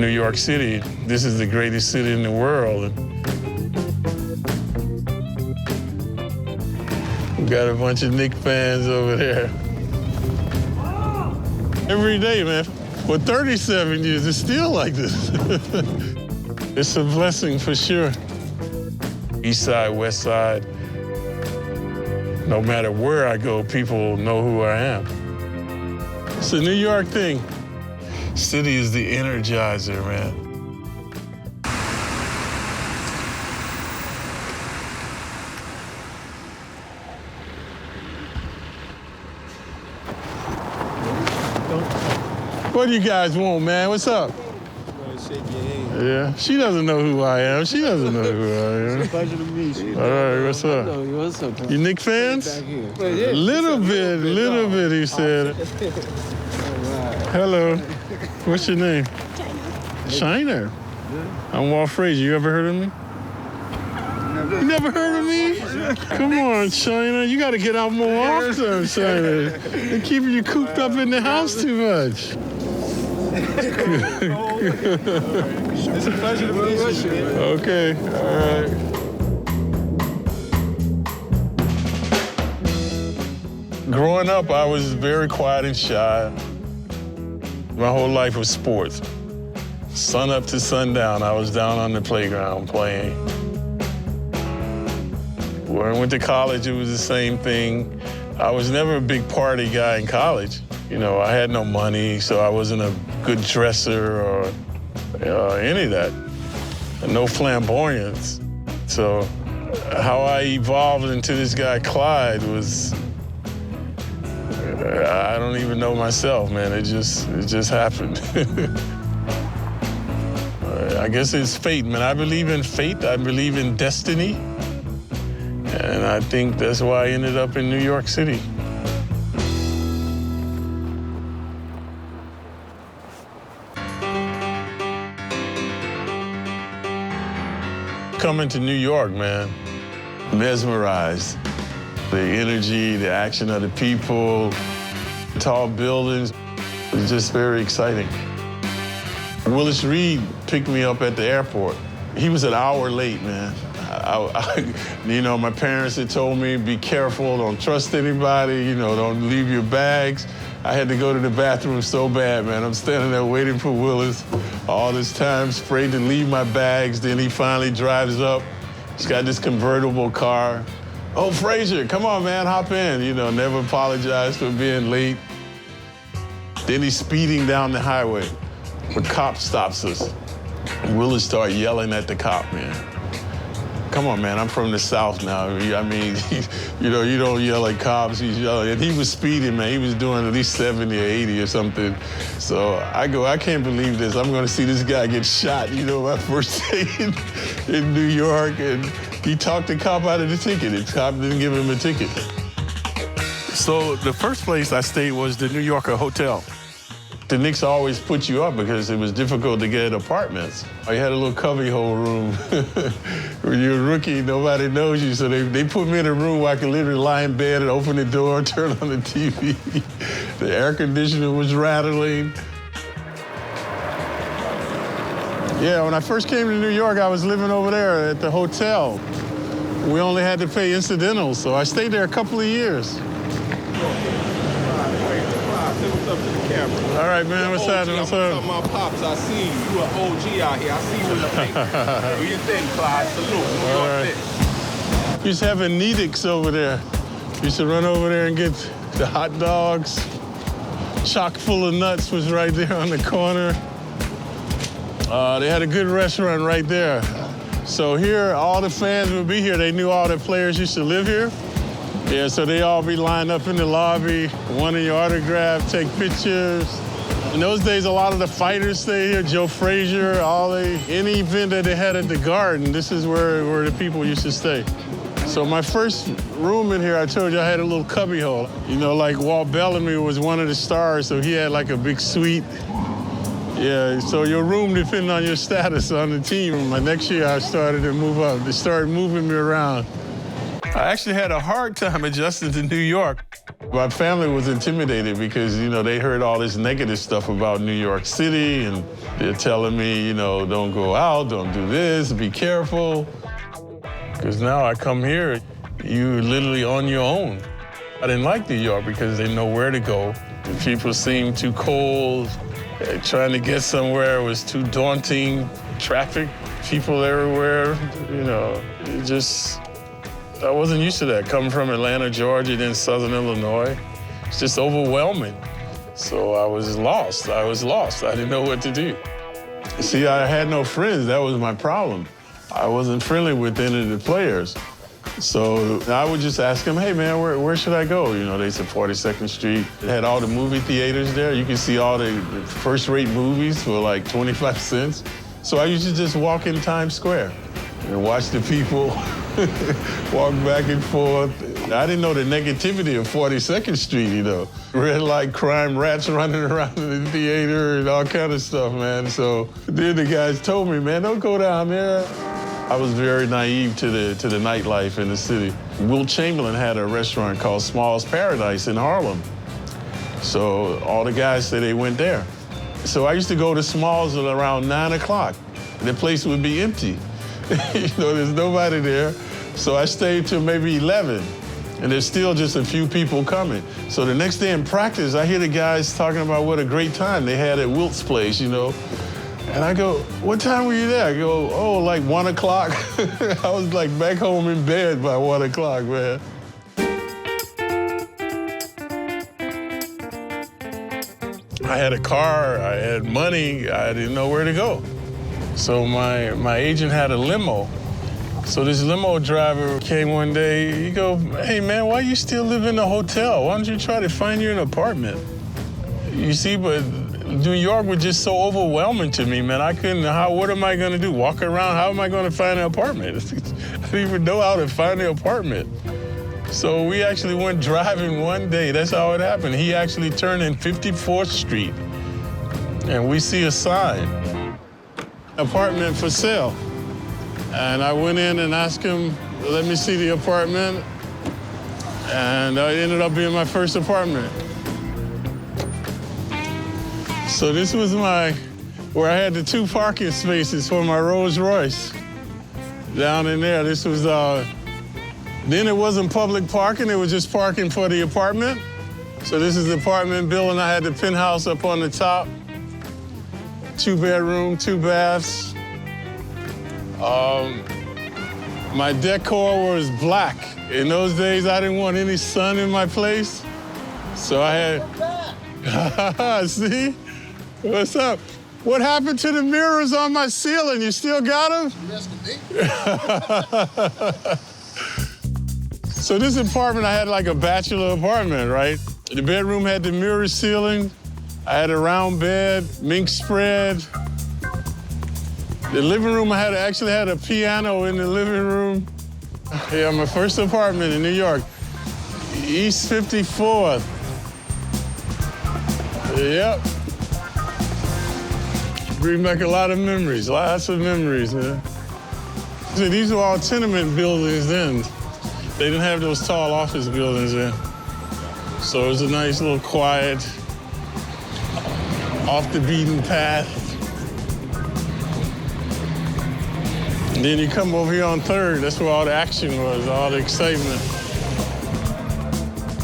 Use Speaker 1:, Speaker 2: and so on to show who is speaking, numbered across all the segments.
Speaker 1: New York City. This is the greatest city in the world. We got a bunch of Knicks fans over there. Every day, man. For 37 years, it's still like this. It's a blessing for sure. East side, west side. No matter where I go, people know who I am. It's a New York thing. City is the energizer, man. What do you guys want, man? What's up? Yeah, she doesn't know who I am. She doesn't know who I am.
Speaker 2: It's a pleasure to meet you.
Speaker 1: All right, what's up?
Speaker 2: What's up?
Speaker 1: You Knicks fans? A little bit, he said. Hello. What's your name? China. I'm Walt Frazier. You ever heard of me? You never heard of me? Come on, China. You got to get out more often, China. They're keeping you cooped up in the house too much.
Speaker 2: It's a pleasure to meet you.
Speaker 1: Okay, all right. Growing up, I was very quiet and shy. My whole life was sports. Sun up to sundown, I was down on the playground playing. When I went to college, it was the same thing. I was never a big party guy in college. You know, I had no money, so I wasn't a good dresser or any of that. No flamboyance. So how I evolved into this guy, Clyde, was, I don't even know myself, man. It just happened. I guess it's fate, man. I believe in fate. I believe in destiny. And I think that's why I ended up in New York City. Coming to New York, man, mesmerized. The energy, the action of the people, tall buildings, it was just very exciting. Willis Reed picked me up at the airport. He was an hour late, man. You know, my parents had told me, be careful, don't trust anybody, you know, don't leave your bags. I had to go to the bathroom so bad, man. I'm standing there waiting for Willis all this time, afraid to leave my bags. Then he finally drives up. He's got this convertible car. Oh, Frazier, come on, man, hop in. You know, never apologize for being late. Then he's speeding down the highway. The cop stops us. Willis started yelling at the cop, man. Come on, man, I'm from the South now. I mean, you know, you don't yell at cops, he's yelling. And he was speeding, man. He was doing at least 70 or 80 or something. So I go, I can't believe this. I'm gonna see this guy get shot, you know, my first day in New York. And he talked the cop out of the ticket. The cop didn't give him a ticket. So the first place I stayed was the New Yorker Hotel. The Knicks always put you up because it was difficult to get apartments. I had a little cubbyhole room. When you're a rookie, nobody knows you, so they put me in a room where I could literally lie in bed and open the door, turn on the TV. The air conditioner was rattling. Yeah, when I first came to New York, I was living over there at the hotel. We only had to pay incidentals, so I stayed there a couple of years. All right, man, what's happening? What's up?
Speaker 3: My pops, I see you. You an OG out here. I see you in the paint. What you think, Clyde? Salute. New York Knicks.
Speaker 1: We used to have a Knicks over there. We used to run over there and get the hot dogs. Chock full of nuts was right there on the corner. They had a good restaurant right there. So here, all the fans would be here. They knew all the players used to live here. Yeah, so they all be lined up in the lobby, wanting your autograph, take pictures. In those days, a lot of the fighters stayed here, Joe Frazier, any event that they had at the Garden, this is where the people used to stay. So my first room in here, I told you I had a little cubbyhole. You know, like Walt Bellamy was one of the stars, so he had like a big suite. Yeah, so your room depended on your status on the team. My next year, I started to move up. They started moving me around. I actually had a hard time adjusting to New York. My family was intimidated because, they heard all this negative stuff about New York City, and they're telling me, don't go out, don't do this, be careful. Because now I come here, you're literally on your own. I didn't like New York because they know where to go. The people seemed too cold. Trying to get somewhere was too daunting. Traffic, people everywhere, I wasn't used to that. Coming from Atlanta, Georgia, then Southern Illinois, it's just overwhelming. So I was lost. I didn't know what to do. See, I had no friends. That was my problem. I wasn't friendly with any of the players. So I would just ask them, hey, man, where should I go? They said 42nd Street. It had all the movie theaters there. You can see all the first-rate movies for like 25 cents. So I used to just walk in Times Square and watch the people walk back and forth. I didn't know the negativity of 42nd Street, Red light crime, rats running around in the theater and all kind of stuff, man. So then the guys told me, man, don't go down there. I was very naive to the nightlife in the city. Wilt Chamberlain had a restaurant called Small's Paradise in Harlem. So all the guys said they went there. So I used to go to Small's at around 9 o'clock. The place would be empty. There's nobody there. So I stayed till maybe 11, and there's still just a few people coming. So the next day in practice, I hear the guys talking about what a great time they had at Wilt's place, And I go, what time were you there? I go, oh, like 1 o'clock. I was like back home in bed by 1 o'clock, man. I had a car, I had money, I didn't know where to go. So my agent had a limo. So this limo driver came one day, he go, hey man, why you still live in a hotel? Why don't you try to find you an apartment? You see, but New York was just so overwhelming to me, man. I couldn't, what am I gonna do? Walk around, how am I gonna find an apartment? I didn't even know how to find an apartment. So we actually went driving one day, that's how it happened. He actually turned in 54th Street, and we see a sign, apartment for sale. And I went in and asked him, let me see the apartment, and it ended up being my first apartment. So this was where I had the 2 parking spaces for my Rolls Royce. Down in there, this was, then it wasn't public parking, it was just parking for the apartment. So this is the apartment building. I had the penthouse up on the top. 2 bedroom, 2 baths. My decor was black. In those days, I didn't want any sun in my place. So I had, see? What's up? What happened to the mirrors on my ceiling? You still got them?
Speaker 2: Yes, indeed.
Speaker 1: So this apartment, I had like a bachelor apartment, right? The bedroom had the mirror ceiling. I had a round bed, mink spread. The living room, I actually had a piano in the living room. Yeah, my first apartment in New York, East 54th. Yep. Bring back a lot of memories, lots of memories, man. So these were all tenement buildings then. They didn't have those tall office buildings then. So it was a nice little quiet, off the beaten path. And then you come over here on 3rd, that's where all the action was, all the excitement.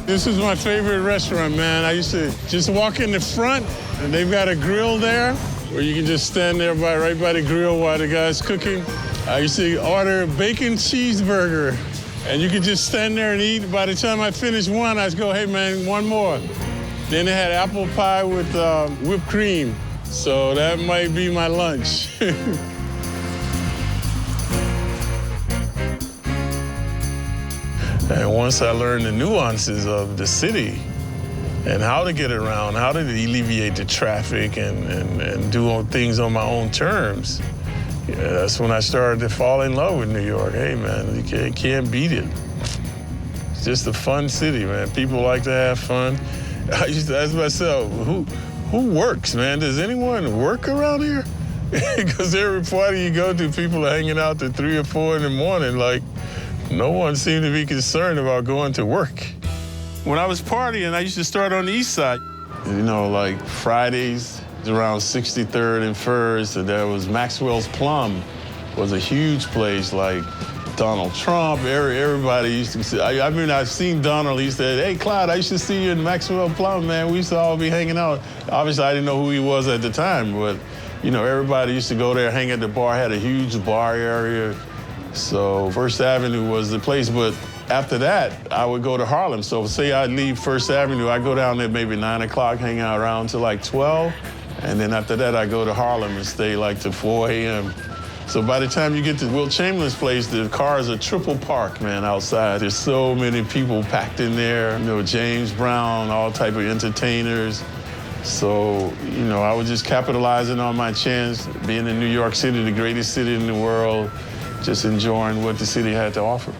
Speaker 1: This is my favorite restaurant, man. I used to just walk in the front, and they've got a grill there where you can just stand there right by the grill while the guy's cooking. I used to order a bacon cheeseburger, and you could just stand there and eat. By the time I finished one, I'd go, hey, man, one more. Then they had apple pie with whipped cream, so that might be my lunch. And once I learned the nuances of the city and how to get around, how to alleviate the traffic and do things on my own terms, that's when I started to fall in love with New York. Hey, man, you can't beat it. It's just a fun city, man. People like to have fun. I used to ask myself, who works, man? Does anyone work around here? Because every party you go to, people are hanging out till 3 or 4 in the morning. Like, No one seemed to be concerned about going to work. When I was partying, I used to start on the east side. You know, like Fridays around 63rd and 1st, and there was Maxwell's Plum was a huge place, like Donald Trump, everybody used to see. I mean, I've seen Donald, he said, hey, Clyde, I used to see you in Maxwell Plum, man. We used to all be hanging out. Obviously, I didn't know who he was at the time, but, you know, everybody used to go there, hang at the bar, had a huge bar area. So First Avenue was the place, but after that, I would go to Harlem. So say I'd leave First Avenue, I'd go down there maybe 9 o'clock, hang out around till like 12. And then after that, I go to Harlem and stay like till 4 a.m. So by the time you get to Wilt Chamberlain's place, the cars are triple parked, man, outside. There's so many people packed in there. You know, James Brown, all type of entertainers. So, you know, I was just capitalizing on my chance, being in New York City, the greatest city in the world, just enjoying what the city had to offer.